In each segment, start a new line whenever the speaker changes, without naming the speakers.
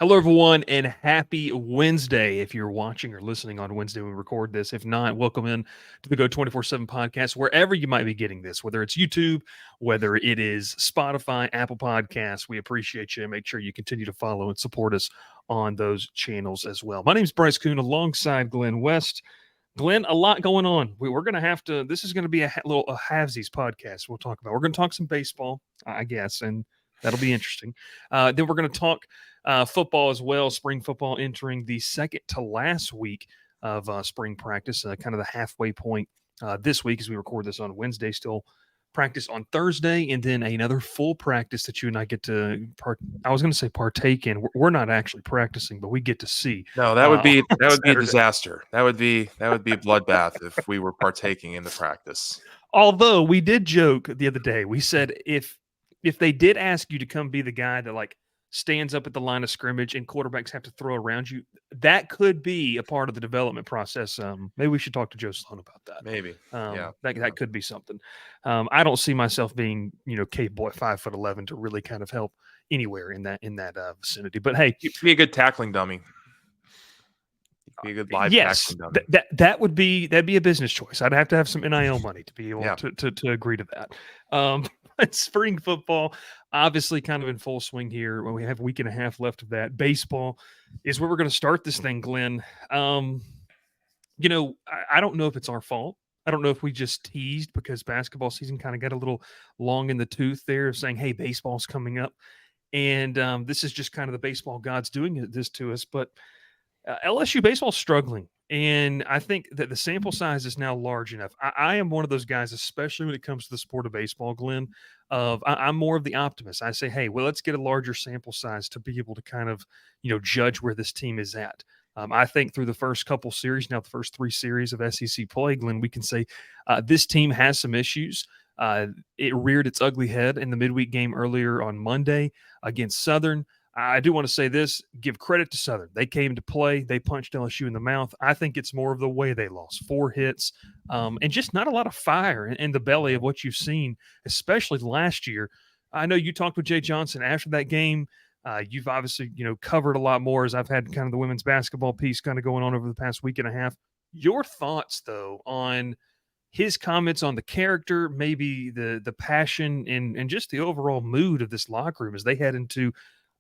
Hello, everyone, and happy Wednesday. If you're watching or listening on Wednesday when we record this, if not, welcome in to the Go 24/7 podcast, wherever you might be getting this, whether it's YouTube, whether it is Spotify, Apple Podcasts. We appreciate you. Make sure you continue to follow and support us on those channels as well. My name is Bryce Koon alongside Glen West. Glen, a lot going on. We're going to have to, this is going to be a little halvesies podcast we'll talk about. We're going to talk some baseball, I guess, and that'll be interesting. Then we're going to talk football as well, spring football entering the second to last week of spring practice, kind of the halfway point this week as we record this on Wednesday. Still practice on Thursday, and then another full practice that you and I get to I was going to say partake in. We're not actually practicing, but we get to see.
No, that would be a
Saturday.
disaster. That would be a bloodbath if we were partaking in the practice.
Although we did joke the other day, we said if they did ask you to come be the guy that like stands up at the line of scrimmage and quarterbacks have to throw around you, that could be a part of the development process. Maybe we should talk to Joe Sloan about that.
Maybe.
That could be something. I don't see myself being, capable at 5'11" to really kind of help anywhere in that vicinity. But hey,
you'd be a good tackling dummy. Be a good live tackling dummy.
That'd be a business choice. I'd have to have some NIL money to be able to agree to that. Spring football, obviously kind of in full swing here. When we have a week and a half left of that. Baseball is where we're going to start this thing, Glenn. I don't know if it's our fault. I don't know if we just teased because basketball season kind of got a little long in the tooth there of saying, hey, baseball's coming up. And this is just kind of the baseball gods doing this to us. But LSU baseball struggling. And I think that the sample size is now large enough. I am one of those guys, especially when it comes to the sport of baseball, Glenn, I'm more of the optimist. I say, hey, well, let's get a larger sample size to be able to kind of, judge where this team is at. I think through the first couple series, now the first 3 series of SEC play, Glenn, we can say this team has some issues. It reared its ugly head in the midweek game earlier on Monday against Southern. I do want to say this, give credit to Southern. They came to play. They punched LSU in the mouth. I think it's more of the way they lost. 4 hits and just not a lot of fire in the belly of what you've seen, especially last year. I know you talked with Jay Johnson after that game. You've obviously, covered a lot more as I've had kind of the women's basketball piece kind of going on over the past week and a half. Your thoughts, though, on his comments on the character, maybe the passion and just the overall mood of this locker room as they head into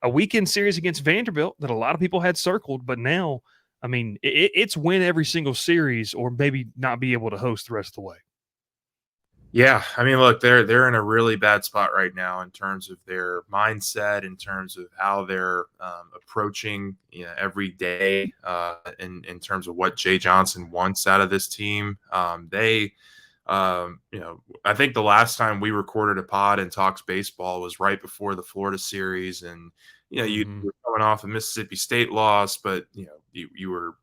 a weekend series against Vanderbilt that a lot of people had circled, but now, I mean, it's win every single series or maybe not be able to host the rest of the way.
Yeah, I mean, look, they're in a really bad spot right now in terms of their mindset, in terms of how they're approaching every day, in terms of what Jay Johnson wants out of this team. I think the last time we recorded a pod and talks baseball was right before the Florida series, and you were coming off a Mississippi State loss, but you were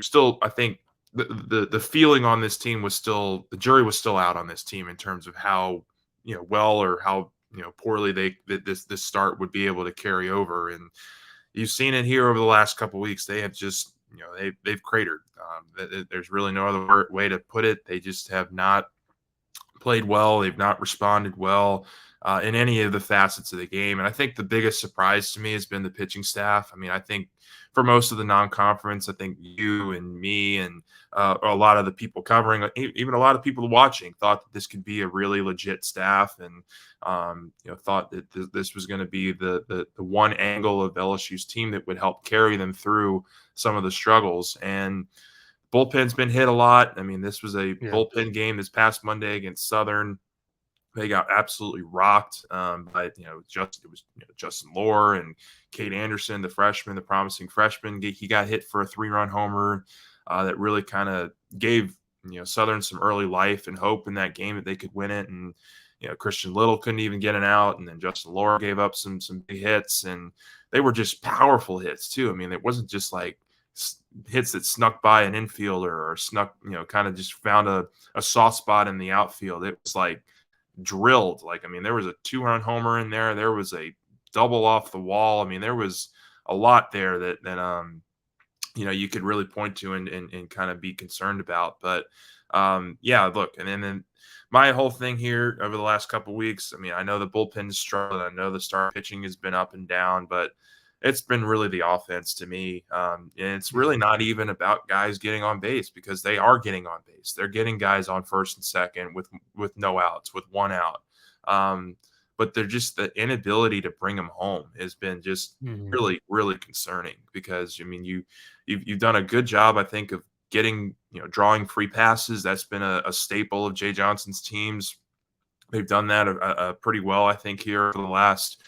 still, I think. The feeling on this team was still, the jury was still out on this team in terms of how well or how poorly this start would be able to carry over, and you've seen it here over the last couple of weeks. They have just they've cratered. There's really no other way to put it. They just have not played well. They've not responded well in any of the facets of the game, and I think the biggest surprise to me has been the pitching staff. I mean, I think for most of the non-conference, I think you and me and a lot of the people covering, even a lot of people watching, thought that this could be a really legit staff, and thought that this was going to be the one angle of LSU's team that would help carry them through some of the struggles. And bullpen's been hit a lot. I mean, this was a bullpen game this past Monday against Southern. They got absolutely rocked by Justin Lohr and Kate Anderson, the freshman, the promising freshman. He got hit for a 3-run homer that really kind of gave Southern some early life and hope in that game that they could win it. And Christian Little couldn't even get an out, and then Justin Lohr gave up some big hits, and they were just powerful hits too. I mean, it wasn't just like hits that snuck by an infielder or snuck, kind of just found a soft spot in the outfield. It was like drilled. Like, I mean, there was a 2-run homer in there. There was a double off the wall. I mean, there was a lot there that you could really point to and kind of be concerned about. But look, and then my whole thing here over the last couple of weeks, I mean, I know the bullpen is struggling. I know the start pitching has been up and down, but it's been really the offense to me. And it's really not even about guys getting on base, because they are getting on base. They're getting guys on first and second with no outs, with one out. But they're just, the inability to bring them home has been just really, really concerning, because I mean, you've done a good job, I think, of getting, drawing free passes. That's been a staple of Jay Johnson's teams. They've done that pretty well, I think, here for the last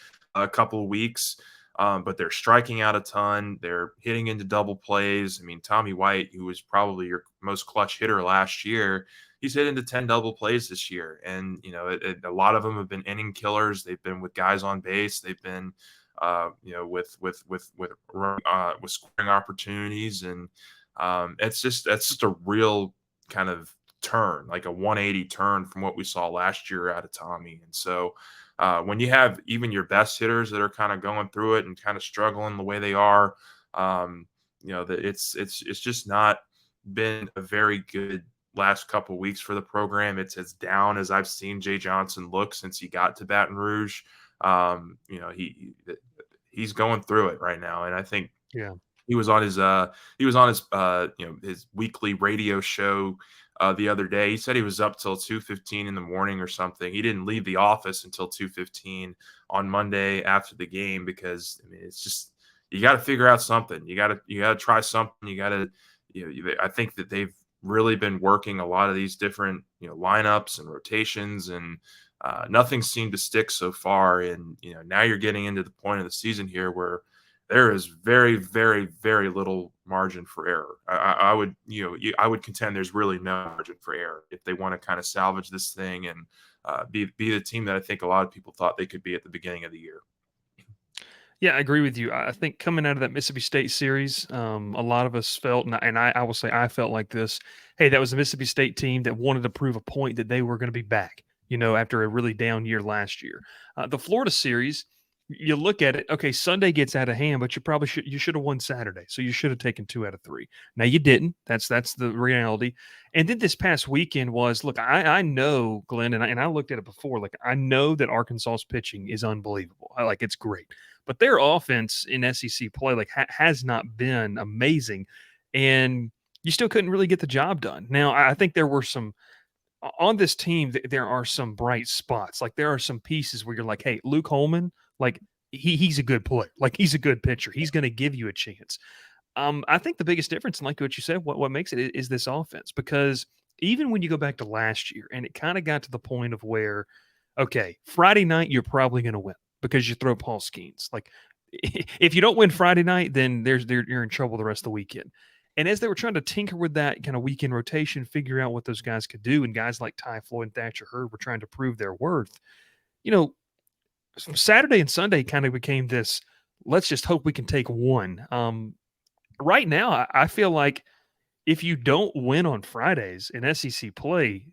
couple of weeks. But they're striking out a ton. They're hitting into double plays. I mean, Tommy White, who was probably your most clutch hitter last year, he's hit into 10 double plays this year. And, a lot of them have been inning killers. They've been with guys on base. They've been, with scoring opportunities. And that's just a real kind of turn, like a 180 turn from what we saw last year out of Tommy. And so when you have even your best hitters that are kind of going through it and kind of struggling the way they are, that it's just not been a very good last couple of weeks for the program. It's as down as I've seen Jay Johnson look since he got to Baton Rouge. He's going through it right now, and I think he was on his his weekly radio show the other day. He said he was up till 2:15 in the morning or something. He didn't leave the office until 2:15 on Monday after the game, because I mean, it's just, you got to figure out something. You got to try something. You got to, I think that they've really been working a lot of these different, lineups and rotations, and nothing seemed to stick so far. And, now you're getting into the point of the season here where there is very, very, very little margin for error. I would contend there's really no margin for error if they want to kind of salvage this thing and be the team that I think a lot of people thought they could be at the beginning of the year.
Yeah, I agree with you. I think coming out of that Mississippi State series, a lot of us felt, and I will say I felt like this, hey, that was a Mississippi State team that wanted to prove a point that they were going to be back, after a really down year last year. The Florida series, you look at it, okay, Sunday gets out of hand, but you should have won Saturday. So you should have taken 2 out of 3. Now you didn't. That's the reality. And then this past weekend was, look, I know, Glenn, and I looked at it before, like, I know that Arkansas's pitching is unbelievable. It's great. But their offense in SEC play has not been amazing, and you still couldn't really get the job done. Now, I think there were some on this team. There are some bright spots. Like, there are some pieces where you're like, hey, Luke Holman, like he's a good player. Like, he's a good pitcher. He's going to give you a chance. I think the biggest difference, and like what you said, what makes it is this offense, because even when you go back to last year, and it kind of got to the point of where, okay, Friday night you're probably going to win because you throw Paul Skeens. Like, if you don't win Friday night, then you're in trouble the rest of the weekend. And as they were trying to tinker with that kind of weekend rotation, figure out what those guys could do, and guys like Ty Floyd and Thatcher Hurd were trying to prove their worth, Saturday and Sunday kind of became this, let's just hope we can take one. Right now, I feel like if you don't win on Fridays in SEC play,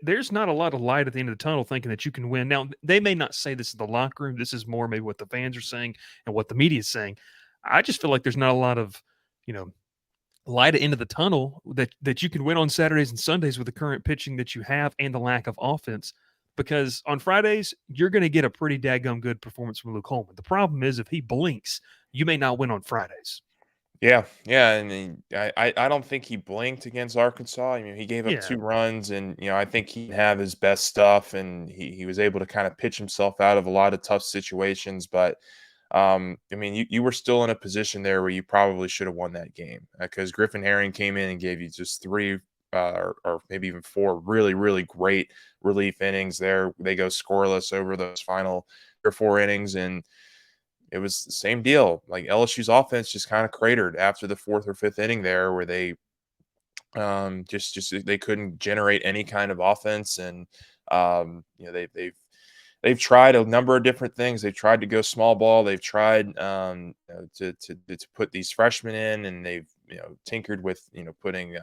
there's not a lot of light at the end of the tunnel thinking that you can win. Now, they may not say this in the locker room. This is more maybe what the fans are saying and what the media is saying. I just feel like there's not a lot of, light at the end of the tunnel that you can win on Saturdays and Sundays with the current pitching that you have and the lack of offense. Because on Fridays, you're going to get a pretty daggum good performance from Luke Holman. The problem is, if he blinks, you may not win on Fridays.
Yeah, and I don't think he blinked against Arkansas. I mean, he gave up 2 runs, and I think he have his best stuff, and he was able to kind of pitch himself out of a lot of tough situations. But I mean, you were still in a position there where you probably should have won that game, because Griffin Herring came in and gave you just 3 or maybe even 4 really, really great relief innings there. They go scoreless over those final 3 or 4 innings, and it was the same deal. Like, LSU's offense just kind of cratered after the 4th or 5th inning there, where they just they couldn't generate any kind of offense. And they've tried a number of different things. They've tried to go small ball. They've tried to put these freshmen in, and they've tinkered with putting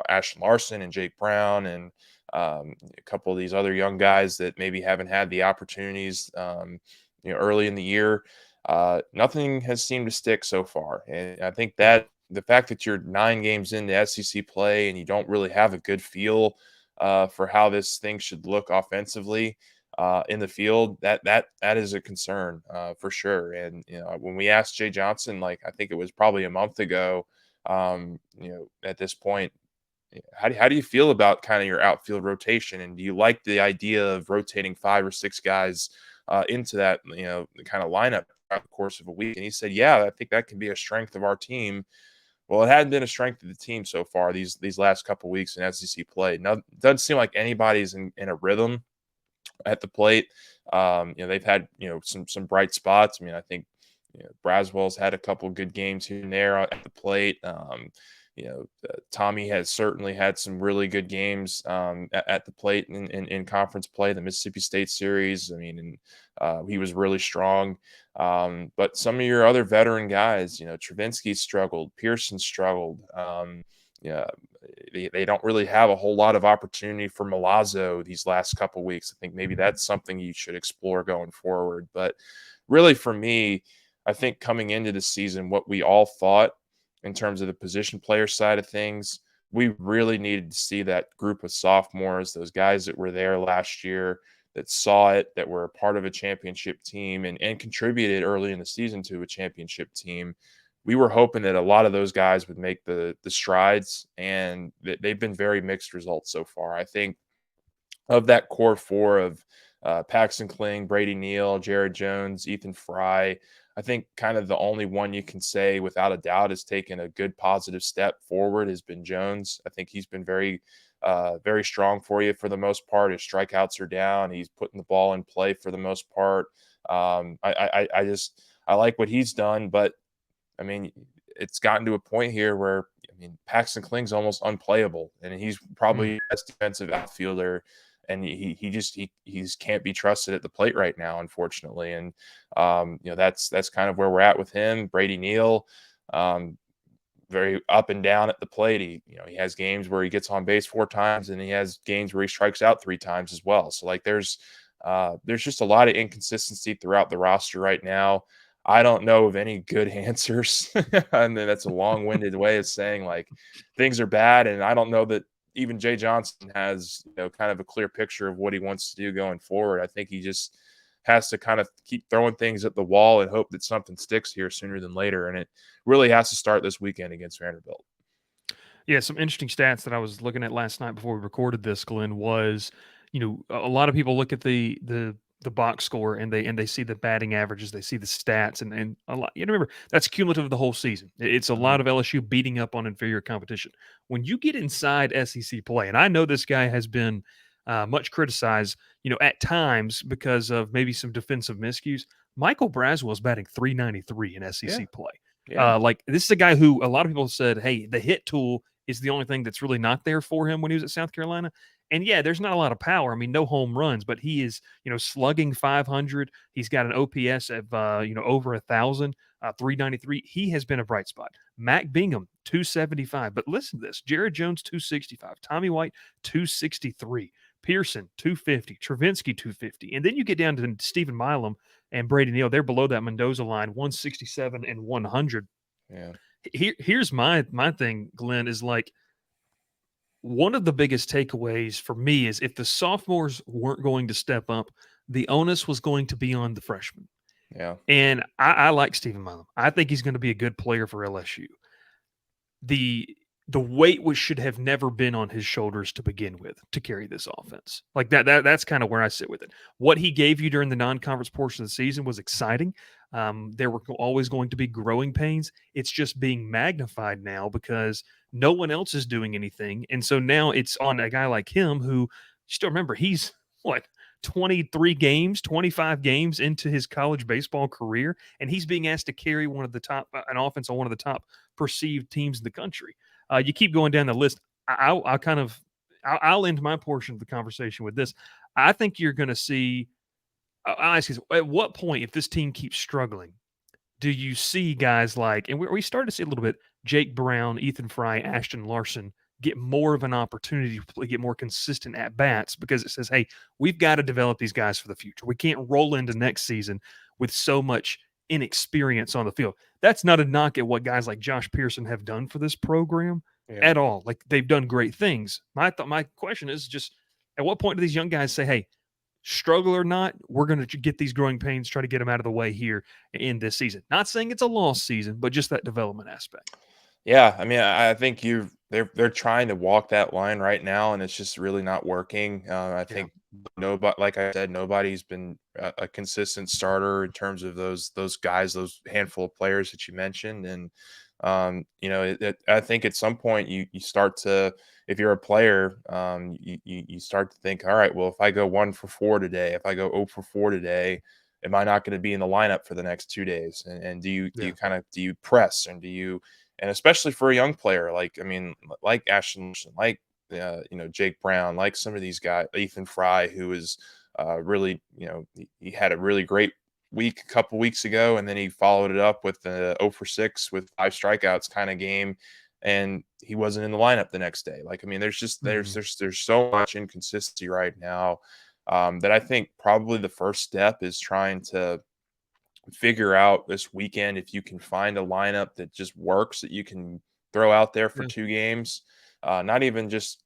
Ashton Larson and Jake Brown and a couple of these other young guys that maybe haven't had the opportunities early in the year. Nothing has seemed to stick so far. And I think that the fact that you're 9 games into SEC play and you don't really have a good feel for how this thing should look offensively, in the field, that is a concern for sure. And when we asked Jay Johnson, like I think it was probably a month ago, at this point, how do you feel about kind of your outfield rotation, and do you like the idea of rotating 5 or 6 guys into that kind of lineup throughout the course of a week? And he said, yeah, I think that can be a strength of our team. Well, it hadn't been a strength of the team so far these last couple of weeks in SEC play. Now, it doesn't seem like anybody's in a rhythm at the plate. They've had some bright spots. I mean, I think Braswell's had a couple good games here and there at the plate. Tommy has certainly had some really good games at the plate in conference play, the Mississippi State series. I mean, and he was really strong. But some of your other veteran guys, Travinsky struggled, Pearson struggled. They don't really have a whole lot of opportunity for Milazzo these last couple weeks. I think maybe that's something you should explore going forward. But really, for me, I think coming into the season, what we all thought in terms of the position player side of things, we really needed to see that group of sophomores, those guys that were there last year, that saw it, that were a part of a championship team and contributed early in the season to a championship team. We were hoping that a lot of those guys would make the strides, and they've been very mixed results so far. I think of that core 4 of Paxton Kling, Brady Neal, Jared Jones, Ethan Fry, I think kind of the only one you can say without a doubt has taken a good positive step forward has been Jones. I think he's been very strong for you for the most part. His strikeouts are down. He's putting the ball in play for the most part. I like what he's done, but I mean, it's gotten to a point here where, Paxton Kling's almost unplayable, and he's probably the best defensive outfielder, and he just can't be trusted at the plate right now, unfortunately. And that's kind of where we're at with him. Brady Neal, very up and down at the plate. He has games where he gets on base 4 times, and he has games where he strikes out 3 times as well. So like there's just a lot of inconsistency throughout the roster right now. I don't know of any good answers. And then that's a long-winded way of saying like things are bad. And I don't know that even Jay Johnson has, kind of a clear picture of what he wants to do going forward. I think he just has to kind of keep throwing things at the wall and hope that something sticks here sooner than later. And it really has to start this weekend against Vanderbilt.
Yeah, some interesting stats that I was looking at last night before we recorded this, Glenn, was, a lot of people look at the box score and they see the batting averages, they see the stats, and a lot. Remember, that's cumulative of the whole season. It's a lot of LSU beating up on inferior competition. When you get inside SEC play, and I know this guy has been much criticized, at times because of maybe some defensive miscues. Michael Braswell is batting .393 in SEC play.
Yeah.
Like this is a guy who a lot of people said, hey, the hit tool is the only thing that's really not there for him when he was at South Carolina. And yeah, there's not a lot of power. I mean, no home runs, but he is, slugging 500. He's got an OPS of, over 1,000, 393. He has been a bright spot. Mac Bingham, 275. But listen to this: Jared Jones, 265. Tommy White, 263. Pearson, 250. Travinsky, 250. And then you get down to Stephen Milam and Brady Neal. They're below that Mendoza line, 167 and 100.
Yeah.
Here's my thing, Glenn, is like, one of the biggest takeaways for me is if the sophomores weren't going to step up, the onus was going to be on the freshmen.
Yeah.
And I like Stephen Milam. I think he's going to be a good player for LSU. The weight should have never been on his shoulders to begin with to carry this offense. Like that's kind of where I sit with it. What he gave you during the non-conference portion of the season was exciting. There were always going to be growing pains. It's just being magnified now because no one else is doing anything. And so now it's on a guy like him who, still remember, he's 23 games, 25 games into his college baseball career, and he's being asked to carry one of the top, an offense on one of the top perceived teams in the country. You keep going down the list. I'll end my portion of the conversation with this. I think you're going to see. I'll ask you, at what point, if this team keeps struggling, do you see guys like, and we started to see a little bit, Jake Brown, Ethan Fry, Ashton Larson get more of an opportunity to get more consistent at bats because it says, hey, we've got to develop these guys for the future. We can't roll into next season with so much inexperience on the field. That's not a knock at what guys like Josh Pearson have done for this program at all. Like, they've done great things. My question is just, at what point do these young guys say, hey, struggle or not, we're going to get these growing pains, try to get them out of the way here in this season. Not saying it's a lost season, but just that development aspect.
Yeah, I mean, I think they're trying to walk that line right now, and it's just really not working. I think nobody, like I said, nobody's been a consistent starter in terms of those guys, those handful of players that you mentioned, and I think at some point you start to, if you're a player, you start to think, all right, well, if I go 1 for 4 today, if I go 0 for 4 today, am I not going to be in the lineup for the next 2 days? And do you press, and do you, and especially for a young player, like Ashton, like Jake Brown, like some of these guys, Ethan Fry, who is really, he had a really great week a couple weeks ago, and then he followed it up with the 0 for 6 with 5 strikeouts kind of game, and he wasn't in the lineup the next day. Like, I mean, there's just there's so much inconsistency right now that I think probably the first step is trying to figure out this weekend if you can find a lineup that just works, that you can throw out there for 2 games, not even just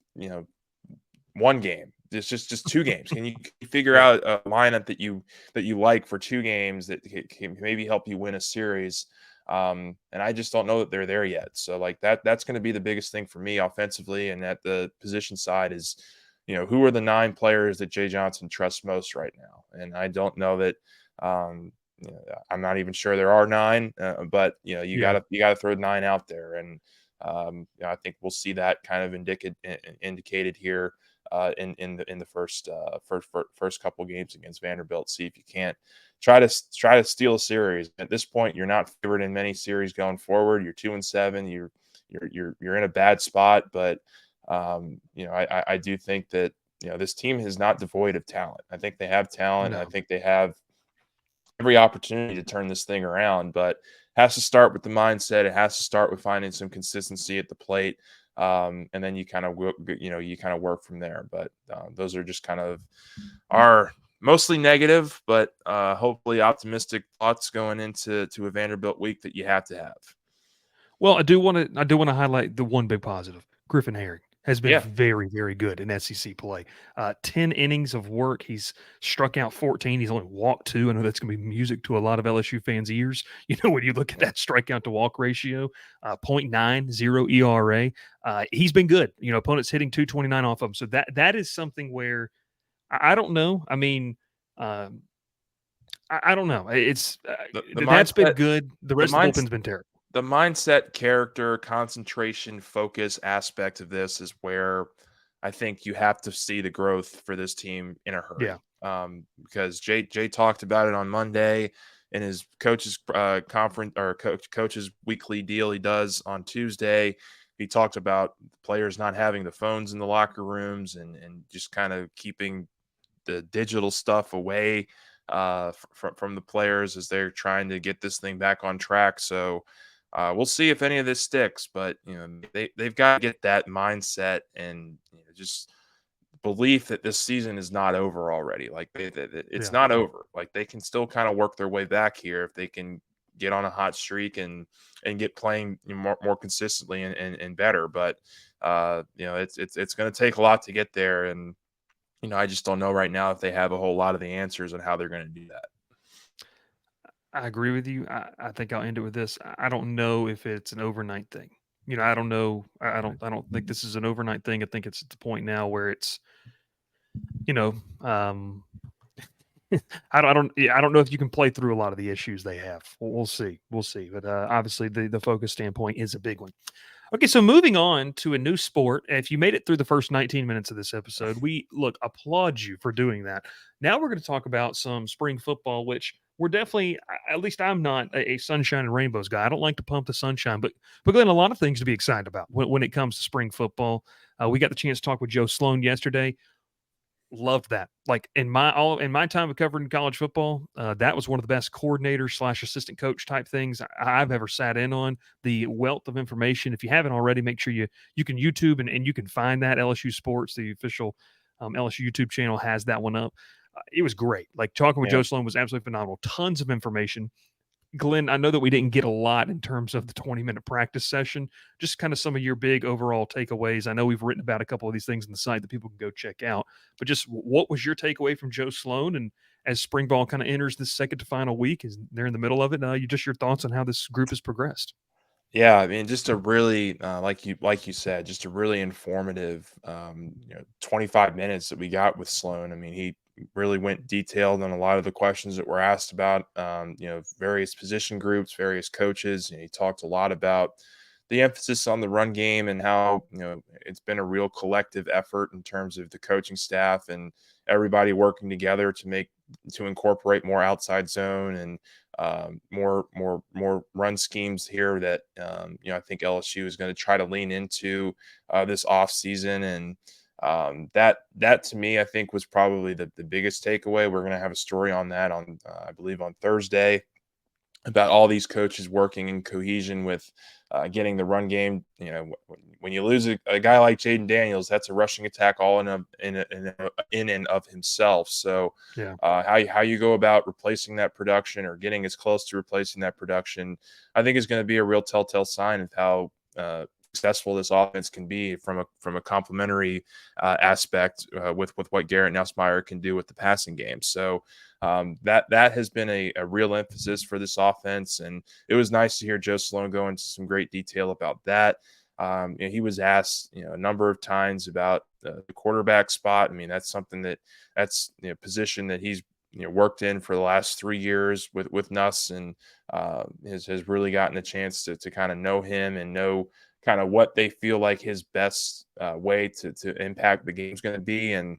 1 game. It's just 2 games. Can you figure out a lineup that you like for 2 games that can maybe help you win a series? And I just don't know that they're there yet. So like that's going to be the biggest thing for me offensively, and at the position side is, who are the 9 players that Jay Johnson trusts most right now? And I don't know that. I'm not even sure there are 9, but you gotta throw 9 out there, and I think we'll see that kind of indicated here in the first couple games against Vanderbilt. See if you can't try to steal a series. At this point, you're not favored in many series going forward. You're 2-7. You're in a bad spot, but I do think that this team is not devoid of talent. I think they have talent.
No.
I think they have every opportunity to turn this thing around, but has to start with the mindset. It has to start with finding some consistency at the plate, and then you kind of work from there. But those are just kind of our mostly negative, but hopefully optimistic thoughts going into a Vanderbilt week that you have to have.
Well, I do want to highlight the one big positive. Griffin Herring has been
Yeah.
very, very good in SEC play. 10 innings of work. He's struck out 14. He's only walked 2. I know that's going to be music to a lot of LSU fans' ears. When you look at that strikeout to walk ratio, 0.90 ERA. He's been good. Opponents hitting 229 off of him. So that is something where I don't know. I mean, I don't know. It's that's been good. The rest of the bullpen's been terrible.
The mindset, character, concentration, focus aspect of this is where I think you have to see the growth for this team in a hurry.
Yeah.
Because Jay talked about it on Monday in his coach's conference, or coach's weekly deal he does on Tuesday. He talked about players not having the phones in the locker rooms and just kind of keeping the digital stuff away from the players as they're trying to get this thing back on track. So we'll see if any of this sticks, but they've got to get that mindset and just belief that this season is not over already. Like it's not over. Like they can still kind of work their way back here if they can get on a hot streak and get playing more consistently and better. But it's going to take a lot to get there, and I just don't know right now if they have a whole lot of the answers on how they're going to do that.
I agree with you. I think I'll end it with this. I don't know if it's an overnight thing. I don't know. I don't think this is an overnight thing. I think it's at the point now where it's, I don't know if you can play through a lot of the issues they have. We'll see. But obviously the focus standpoint is a big one. Okay, so moving on to a new sport. If you made it through the first 19 minutes of this episode, we applaud you for doing that. Now we're going to talk about some spring football, which we're definitely, at least I'm not a sunshine and rainbows guy. I don't like to pump the sunshine, but Glen, a lot of things to be excited about when it comes to spring football. We got the chance to talk with Joe Sloan yesterday. Loved that. Like in my time of covering college football, that was one of the best coordinator/assistant coach type things I've ever sat in on. The wealth of information. If you haven't already, make sure you can YouTube and you can find that. LSU Sports, the official LSU YouTube channel, has that one up. It was great. Like talking with Joe Sloan was absolutely phenomenal. Tons of information. Glenn, I know that we didn't get a lot in terms of the 20-minute practice session, just kind of some of your big overall takeaways. I know we've written about a couple of these things on the site that people can go check out, but just what was your takeaway from Joe Sloan? And as spring ball kind of enters this second to final week, is they're in the middle of it, just your thoughts on how this group has progressed.
Yeah, I mean, just a really, like you said, just a really informative, 25 minutes that we got with Sloan. I mean, he really went detailed on a lot of the questions that were asked about, various position groups, various coaches. He talked a lot about the emphasis on the run game and how, it's been a real collective effort in terms of the coaching staff and everybody working together to incorporate more outside zone and more run schemes here that I think LSU is going to try to lean into this off season. And that to me, I think, was probably the biggest takeaway. We're going to have a story on that on I believe on Thursday, about all these coaches working in cohesion with getting the run game. When you lose a guy like Jaden Daniels, that's a rushing attack all in and of himself. So
Yeah.
How you go about replacing that production or getting as close to replacing that production, I think is going to be a real telltale sign of how successful this offense can be from a complementary aspect with what Garrett Nussmeier can do with the passing game. So that has been a real emphasis for this offense, and it was nice to hear Joe Sloan go into some great detail about that. He was asked a number of times about the quarterback spot. I mean, that's something that's position that he's worked in for the last 3 years with Nuss, and has really gotten a chance to kind of know him and know kind of what they feel like his best way to impact the game is going to be. And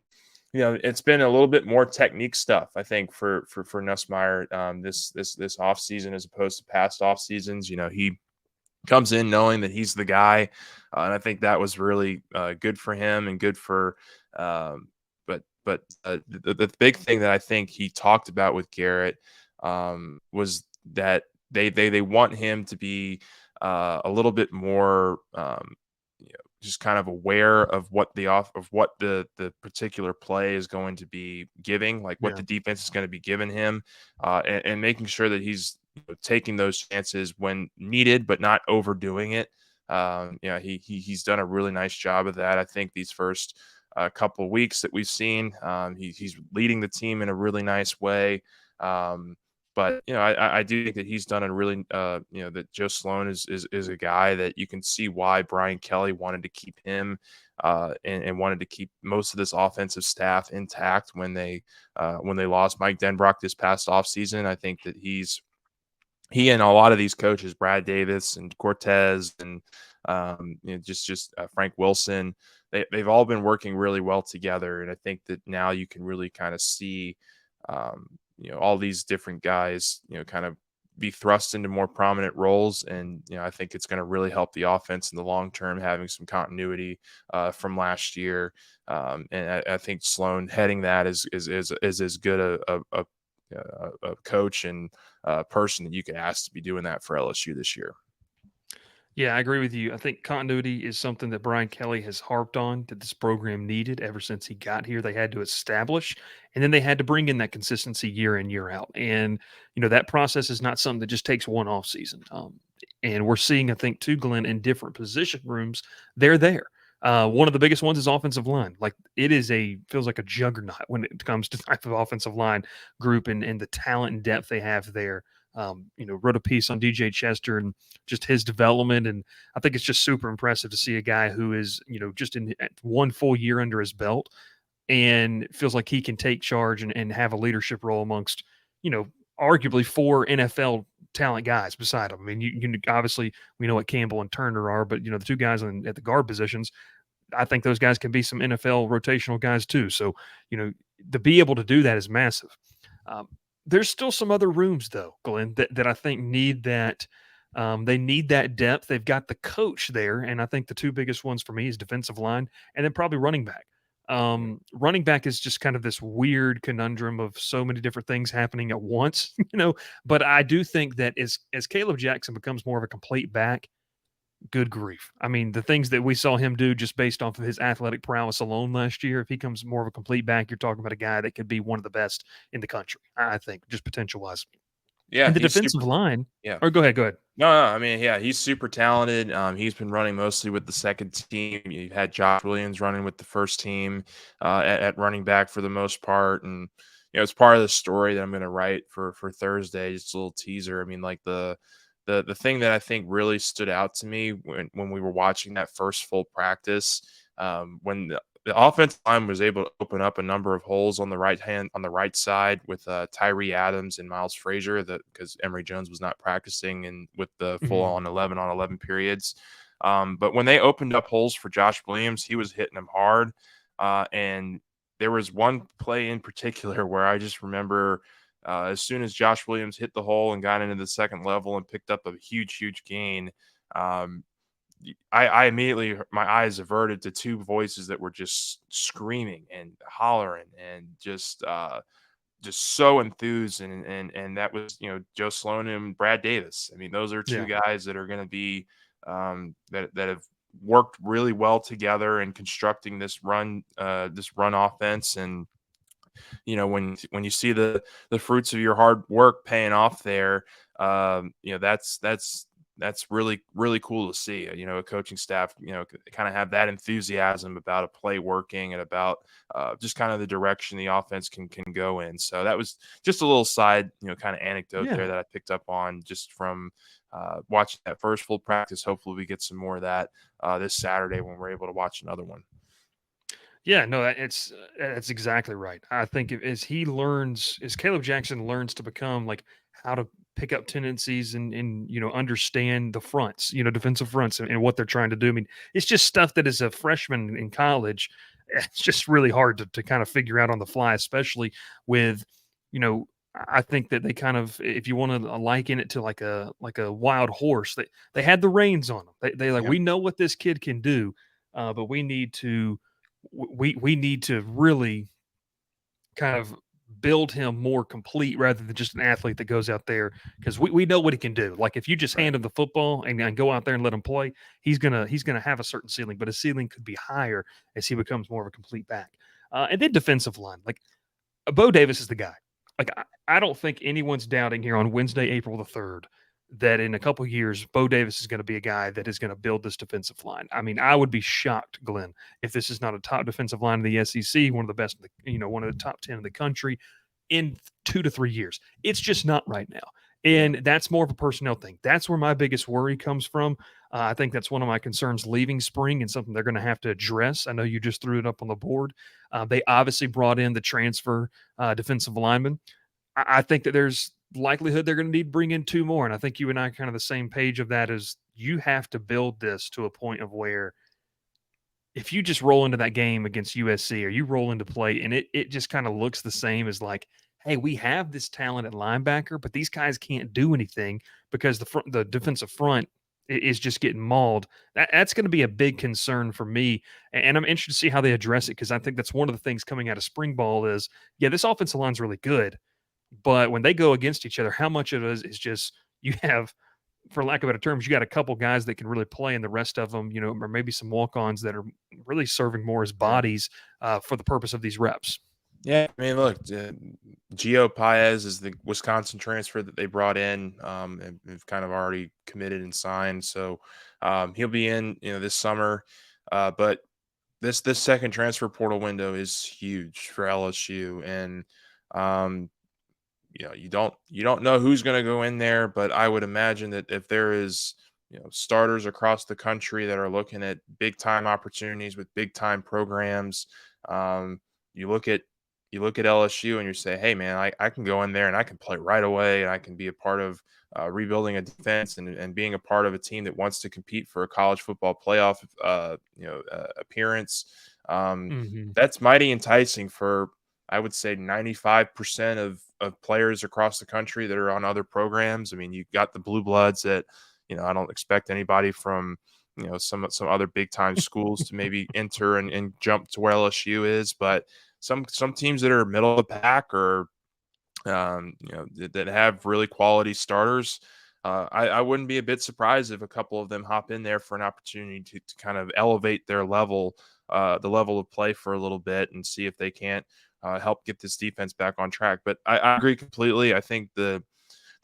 it's been a little bit more technique stuff, I think, for Nussmeier this off season as opposed to past off seasons. He comes in knowing that he's the guy, and I think that was really good for him and good for. But the big thing that I think he talked about with Garrett was that they want him to be a little bit more just kind of aware of what the particular play is going to be giving, like what the defense is going to be giving him, and making sure that he's taking those chances when needed, but not overdoing it. He's done a really nice job of that. I think these first couple of weeks that we've seen, he's leading the team in a really nice way. But I do think that he's done a really that Joe Sloan is a guy that you can see why Brian Kelly wanted to keep him and wanted to keep most of this offensive staff intact when they lost Mike Denbrock this past offseason. I think that he and a lot of these coaches, Brad Davis and Cortez and just Frank Wilson, they've all been working really well together. And I think that now you can really kind of see all these different guys, kind of be thrust into more prominent roles. And, I think it's going to really help the offense in the long term, having some continuity from last year. And I think Sloan heading that is as good a coach and person that you could ask to be doing that for LSU this year.
Yeah, I agree with you. I think continuity is something that Brian Kelly has harped on that this program needed ever since he got here. They had to establish, and then they had to bring in that consistency year in, year out. And, that process is not something that just takes one off season. And we're seeing, I think, too, Glenn, in different position rooms, they're there. One of the biggest ones is offensive line. Like feels like a juggernaut when it comes to type of offensive line group and the talent and depth they have there. Wrote a piece on DJ Chester and just his development. And I think it's just super impressive to see a guy who is, just in one full year under his belt and feels like he can take charge and have a leadership role amongst, arguably 4 NFL talent guys beside him. I mean, you obviously we know what Campbell and Turner are, but the 2 guys at the guard positions, I think those guys can be some NFL rotational guys too. So, to be able to do that is massive. There's still some other rooms though, Glenn, that I think need that. They need that depth. They've got the coach there, and I think the 2 biggest ones for me is defensive line and then probably running back. Running back is just kind of this weird conundrum of so many different things happening at once, but I do think that as Caleb Jackson becomes more of a complete back, good grief. I mean, the things that we saw him do just based off of his athletic prowess alone last year, if he comes more of a complete back, you're talking about a guy that could be one of the best in the country, I think, just potential-wise.
Yeah,
And the
he's
defensive
super.
line.
Yeah.
Or go ahead. Go ahead.
No, I mean, yeah, he's super talented. He's been running mostly with the second team. You've had Josh Williams running with the first team at running back for the most part, and it's part of the story that I'm going to write for Thursday. Just a little teaser. I mean, like the thing that I think really stood out to me when we were watching that first full practice, when the offensive line was able to open up a number of holes on the right side with Tyree Adams and Miles Frazier, because Emory Jones was not practicing and with the full on 11 on 11 periods. But when they opened up holes for Josh Williams, he was hitting them hard. And there was one play in particular where I just remember as soon as Josh Williams hit the hole and got into the second level and picked up a huge gain, I immediately, my eyes averted to two voices that were just screaming and hollering and just so enthused, and that was Joe Sloan and Brad Davis. I mean, those are two guys that are going to be that have worked really well together in constructing this run offense. And when you see the fruits of your hard work paying off there, that's really cool to see. A coaching staff kind of have that enthusiasm about a play working and about just kind of the direction the offense can go in. So that was just a little side kind of anecdote there that I picked up on just from watching that first full practice. Hopefully we get some more of that this Saturday when we're able to watch another one.
Yeah, no, that's exactly right. I think as Caleb Jackson learns to become like how to pick up tendencies and understand the fronts, defensive fronts and what they're trying to do. I mean, it's just stuff that as a freshman in college, it's just really hard to kind of figure out on the fly, especially with, I think that they kind of, if you want to liken it to like a wild horse, they had the reins on them. They like, we know what this kid can do, but we need to really kind of build him more complete rather than just an athlete that goes out there, because we know what he can do. Like if you just hand him the football and go out there and let him play, he's gonna have a certain ceiling, but his ceiling could be higher as he becomes more of a complete back. And then defensive line, like Bo Davis is the guy. Like I don't think anyone's doubting here on Wednesday, April the 3rd, that in a couple of years, Bo Davis is going to be a guy that is going to build this defensive line. I mean, I would be shocked, Glenn, if this is not a top defensive line in the SEC, one of the best, one of the top 10 in the country in 2 to 3 years. It's just not right now. And that's more of a personnel thing. That's where my biggest worry comes from. I think that's one of my concerns leaving spring and something they're going to have to address. I know you just threw it up on the board. They obviously brought in the transfer defensive lineman. I think that there's likelihood they're going to need to bring in 2 more. And I think you and I are kind of the same page of that. Is you have to build this to a point of where if you just roll into that game against USC or you roll into play and it just kind of looks the same as like, hey, we have this talent at linebacker, but these guys can't do anything because the defensive front is just getting mauled. That's going to be a big concern for me. And I'm interested to see how they address it, because I think that's one of the things coming out of spring ball is, this offensive line's really good. But when they go against each other, how much of it is just you have, for lack of better terms, you got a couple guys that can really play, and the rest of them, or maybe some walk-ons that are really serving more as bodies for the purpose of these reps.
Yeah, I mean, look, Gio Paez is the Wisconsin transfer that they brought in, and have kind of already committed and signed. So he'll be in, this summer. But this second transfer portal window is huge for LSU, and you don't know who's going to go in there, but I would imagine that if there is starters across the country that are looking at big time opportunities with big time programs, you look at LSU and you say, hey man, I can go in there and I can play right away, and I can be a part of rebuilding a defense and being a part of a team that wants to compete for a college football playoff appearance. That's mighty enticing for, I would say, 95% of players across the country that are on other programs. I mean, you've got the blue bloods that, I don't expect anybody from, some other big time schools to maybe enter and jump to where LSU is, but some teams that are middle of the pack or, that have really quality starters. I wouldn't be a bit surprised if a couple of them hop in there for an opportunity to kind of elevate their level, the level of play for a little bit, and see if they can't help get this defense back on track. But I agree completely. I think the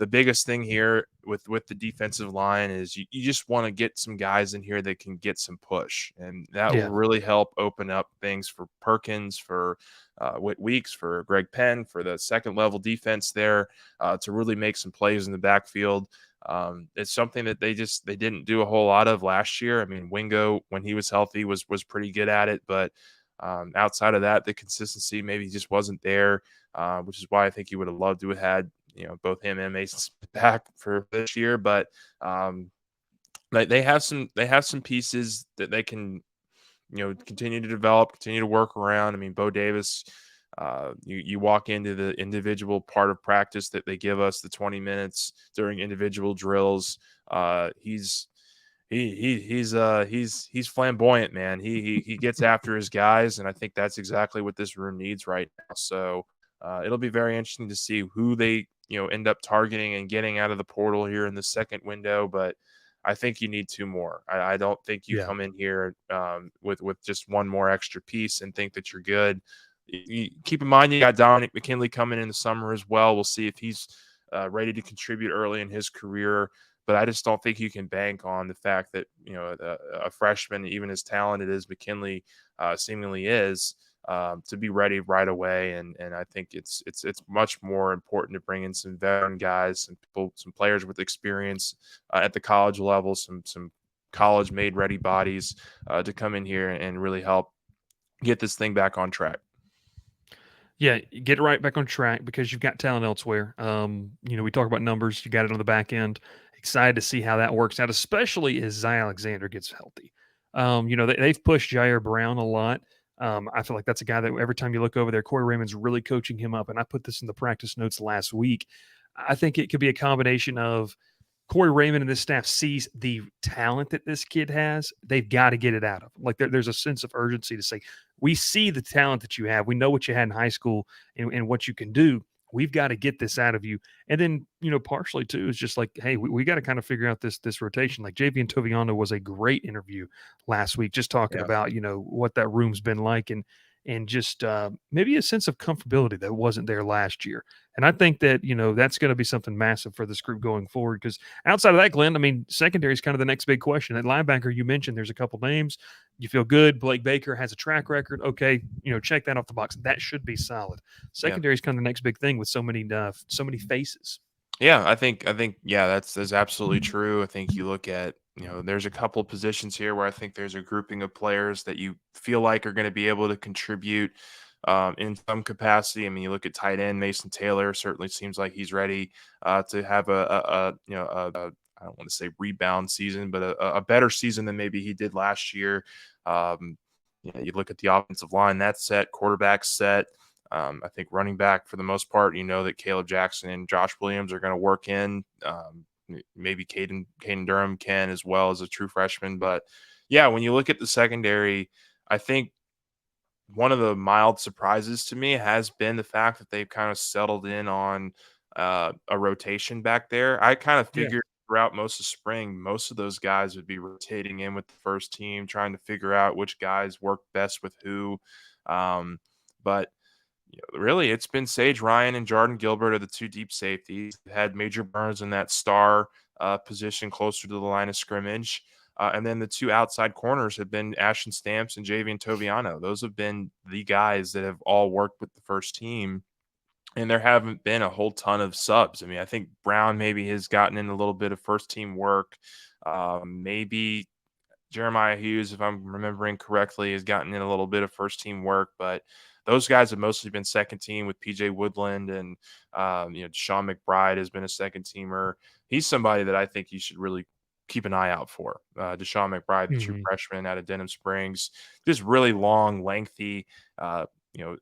the biggest thing here with the defensive line is you just want to get some guys in here that can get some push, and that will really help open up things for Perkins, for Whit Weeks, for Greg Penn, for the second level defense there, to really make some plays in the backfield. It's something that they didn't do a whole lot of last year. I mean, Wingo, when he was healthy, was pretty good at it, but outside of that, the consistency maybe just wasn't there, which is why I think he would have loved to have had, both him and Mason Smith back for this year. But they have some pieces that they can, continue to develop, continue to work around. I mean, Bo Davis, you walk into the individual part of practice that they give us, the 20 minutes during individual drills. He's flamboyant, man. He gets after his guys, and I think that's exactly what this room needs right now. So it'll be very interesting to see who they end up targeting and getting out of the portal here in the second window. But I think you need two more. I don't think you come in here with just one more extra piece and think that you're good. You keep in mind you got Dominic McKinley coming in the summer as well. We'll see if he's ready to contribute early in his career. But I just don't think you can bank on the fact that a freshman, even as talented as McKinley seemingly is, to be ready right away. And I think it's much more important to bring in some veteran guys, some players with experience at the college level, some college made ready bodies to come in here and really help get this thing back on track.
Yeah, get it right back on track because you've got talent elsewhere. We talk about numbers. You got it on the back end. Excited to see how that works out, especially as Zy Alexander gets healthy. They've pushed Jair Brown a lot. I feel like that's a guy that every time you look over there, Corey Raymond's really coaching him up. And I put this in the practice notes last week. I think it could be a combination of Corey Raymond and this staff sees the talent that this kid has. They've got to get it out of him. Like there's a sense of urgency to say, we see the talent that you have. We know what you had in high school and what you can do. We've got to get this out of you. And then, partially too, is just like, hey, we got to kind of figure out this rotation. Like JV and Toviano was a great interview last week, just talking about, what that room's been like and just maybe a sense of comfortability that wasn't there last year. And I think that, that's going to be something massive for this group going forward. Because outside of that, Glenn, I mean, secondary is kind of the next big question. At linebacker, you mentioned there's a couple names. You feel good. Blake Baker has a track record. Okay, check that off the box. That should be solid. Secondary is kind of the next big thing with so many faces.
Yeah, I think that's absolutely true. I think you look at, there's a couple positions here where I think there's a grouping of players that you feel like are going to be able to contribute in some capacity. I mean, you look at tight end Mason Taylor, certainly seems like he's ready to have a I don't want to say rebound season, but a better season than maybe he did last year. You look at the offensive line, that's set, quarterback set. I think running back for the most part, that Caleb Jackson and Josh Williams are going to work in. Maybe Caden Durham can as well as a true freshman. But yeah, when you look at the secondary, I think one of the mild surprises to me has been the fact that they've kind of settled in on a rotation back there. I kind of figured throughout most of spring, most of those guys would be rotating in with the first team, trying to figure out which guys work best with who. But really, it's been Sage Ryan and Jordan Gilbert are the two deep safeties. They've had Major Burns in that star position closer to the line of scrimmage. And then the two outside corners have been Ashton Stamps and Javian Toviano. Those have been the guys that have all worked with the first team. And there haven't been a whole ton of subs. I mean, I think Brown maybe has gotten in a little bit of first team work. Maybe Jeremiah Hughes, if I'm remembering correctly, has gotten in a little bit of first team work, but those guys have mostly been second team with PJ Woodland and, Deshaun McBride has been a second teamer. He's somebody that I think you should really keep an eye out for. Deshaun McBride, the true freshman out of Denham Springs, just really long, lengthy,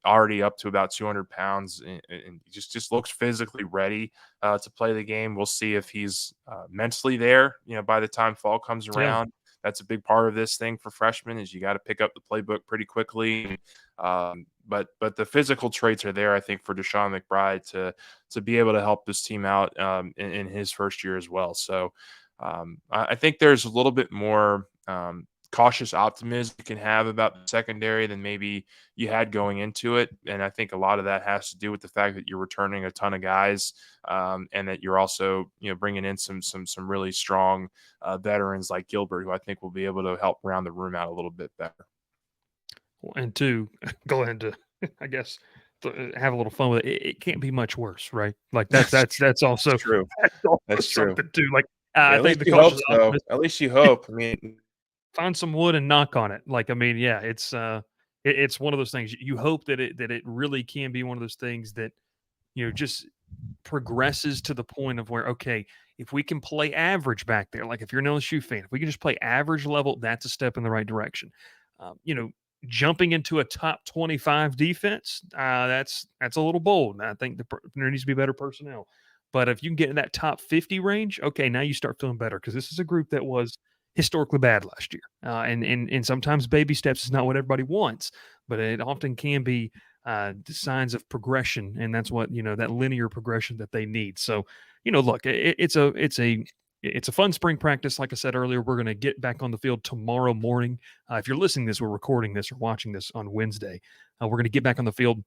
already up to about 200 pounds and just looks physically ready to play the game. We'll see if he's mentally there, by the time fall comes around. That's a big part of this thing for freshmen is you got to pick up the playbook pretty quickly. But the physical traits are there, I think, for Deshaun McBride to be able to help this team out in his first year as well. So I think there's a little bit more cautious optimism you can have about the secondary than maybe you had going into it. And I think a lot of that has to do with the fact that you're returning a ton of guys, and that you're also, bringing in some really strong veterans like Gilbert, who I think will be able to help round the room out a little bit better.
And two, go ahead to, I guess, have a little fun with it. It can't be much worse, right? Like that's also
That's true.
that's also
That's true.
something too. Like
Yeah,
I
at
think
least
the
you hope
cautious
so.
optimist,
At least you hope. I mean,
find some wood and knock on it. Like I mean, yeah, it's one of those things. You hope that it really can be one of those things that just progresses to the point of where, okay, if we can play average back there, like if you're an LSU fan, if we can just play average level, that's a step in the right direction. Jumping into a top 25 defense, that's a little bold. And I think there needs to be better personnel. But if you can get in that top 50 range, okay, now you start feeling better because this is a group that was historically bad last year. And sometimes baby steps is not what everybody wants, but it often can be the signs of progression, and that's what that linear progression that they need. So, look, it's a fun spring practice. Like I said earlier, we're going to get back on the field tomorrow morning. If you're listening to this, we're recording this or watching this on Wednesday. We're going to get back on the field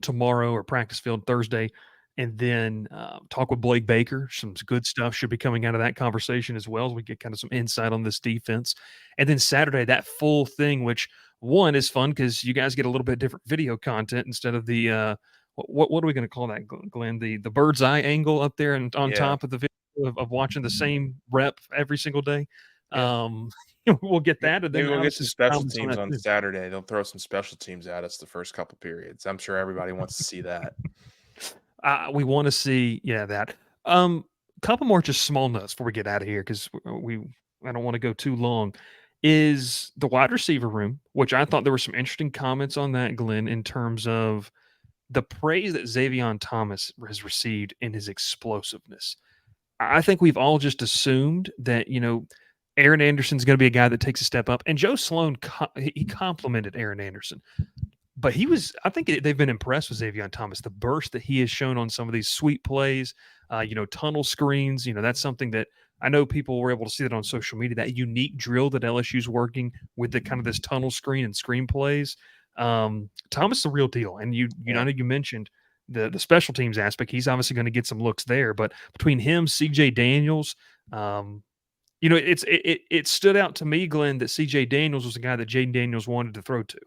tomorrow, or practice field Thursday, and then talk with Blake Baker. Some good stuff should be coming out of that conversation as well, as we get kind of some insight on this defense. And then Saturday, that full thing, which one is fun because you guys get a little bit different video content instead of the what are we going to call that, Glenn? The bird's eye angle up there and on top of the video of watching the same rep every single day.
Yeah.
We'll get that, and then
Maybe we'll get some special
comments
teams on
too.
Saturday. They'll throw some special teams at us the first couple periods. I'm sure everybody wants to see that.
We want to see, that. Couple more just small notes before we get out of here because I don't want to go too long. Is the wide receiver room, which I thought there were some interesting comments on that, Glenn, in terms of the praise that Xavier Thomas has received in his explosiveness. I think we've all just assumed that Aaron Anderson's going to be a guy that takes a step up, and Joe Sloan he complimented Aaron Anderson. But I think they've been impressed with Xavier Thomas, the burst that he has shown on some of these sweep plays, tunnel screens. That's something that I know people were able to see that on social media, that unique drill that LSU's working with, the kind of this tunnel screen and screen plays. Thomas is the real deal. And I know you mentioned the special teams aspect. He's obviously going to get some looks there, but between him, CJ Daniels, it stood out to me, Glenn, that CJ Daniels was the guy that Jaden Daniels wanted to throw to.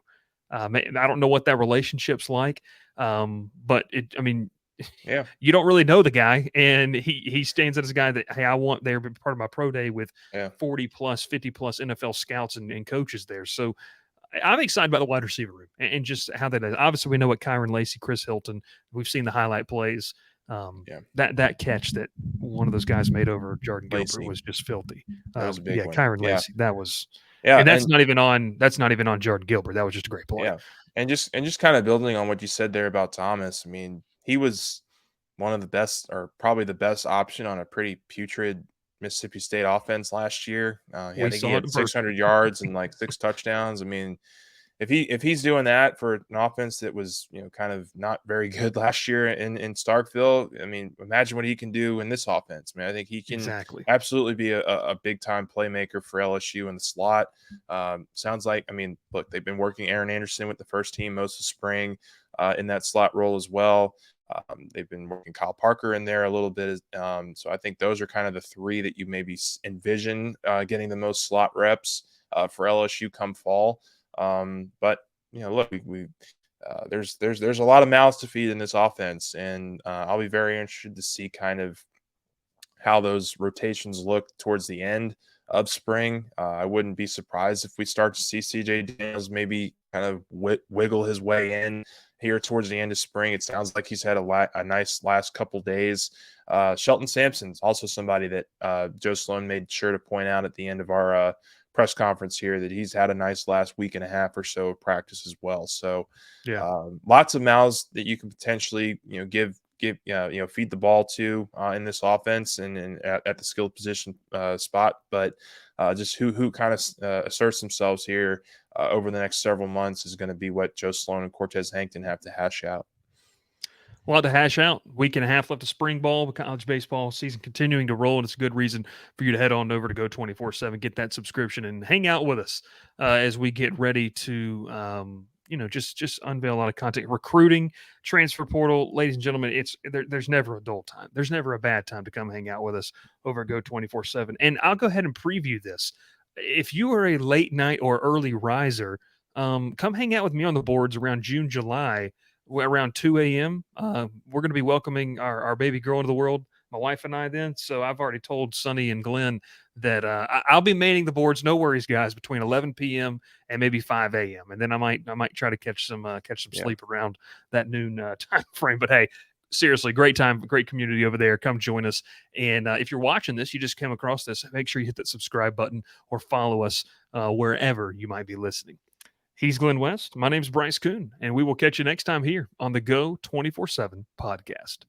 I don't know what that relationship's like, but you don't really know the guy, and he stands out as a guy that, hey, I want there, be part of my pro day with 40 plus, 50 plus NFL scouts and coaches there. So I'm excited about the wide receiver room and just how that is. Obviously, we know what Kyron Lacey, Chris Hilton. We've seen the highlight plays. That catch that one of those guys made over Jordan Gilbert was just filthy.
That was a big one.
Kyron Lacey. That was.
Yeah,
and that's not even on Jordan Gilbert. That was just a great play.
Yeah, and just kind of building on what you said there about Thomas. I mean, he was one of the best, or probably the best option on a pretty putrid Mississippi State offense last year. I think he had 600 yards and like 6 touchdowns. I mean, if he's doing that for an offense that was kind of not very good last year in Starkville, I mean, imagine what he can do in this offense. I mean, I think he can absolutely be a big time playmaker for LSU in the slot. Sounds like, I mean, look, they've been working Aaron Anderson with the first team most of spring in that slot role as well. They've been working Kyle Parker in there a little bit. So I think those are kind of the 3 that you maybe envision getting the most slot reps for LSU come fall. But look, there's a lot of mouths to feed in this offense, and I'll be very interested to see kind of how those rotations look towards the end of spring. I wouldn't be surprised if we start to see CJ Daniels maybe kind of wiggle his way in here towards the end of spring. It sounds like he's had a nice last couple days. Shelton Sampson's also somebody that Joe Sloan made sure to point out at the end of our press conference here, that he's had a nice last week and a half or so of practice as well. So lots of mouths that you can potentially give feed the ball to in this offense and at the skill position spot, but just who kind of asserts themselves here over the next several months is going to be what Joe Sloan and Cortez Hankton have to hash out.
A lot to hash out. Week and a half left of spring ball, with college baseball season continuing to roll, and it's a good reason for you to head on over to Go 24/7, get that subscription, and hang out with us as we get ready to, just unveil a lot of content. Recruiting, transfer portal, ladies and gentlemen, there's never a dull time. There's never a bad time to come hang out with us over at Go 24/7. And I'll go ahead and preview this. If you are a late night or early riser, come hang out with me on the boards around June, July, around 2 a.m. We're going to be welcoming our baby girl into the world, my wife and I then. So I've already told Sonny and Glen that I'll be manning the boards. No worries, guys, between 11 p.m. and maybe 5 a.m. And then I might try to catch some sleep around that noon time frame. But hey, seriously, great time, great community over there. Come join us. And if you're watching this, you just came across this, make sure you hit that subscribe button or follow us wherever you might be listening. He's Glen West. My name's Bryce Koon, and we will catch you next time here on the Go 24/7 podcast.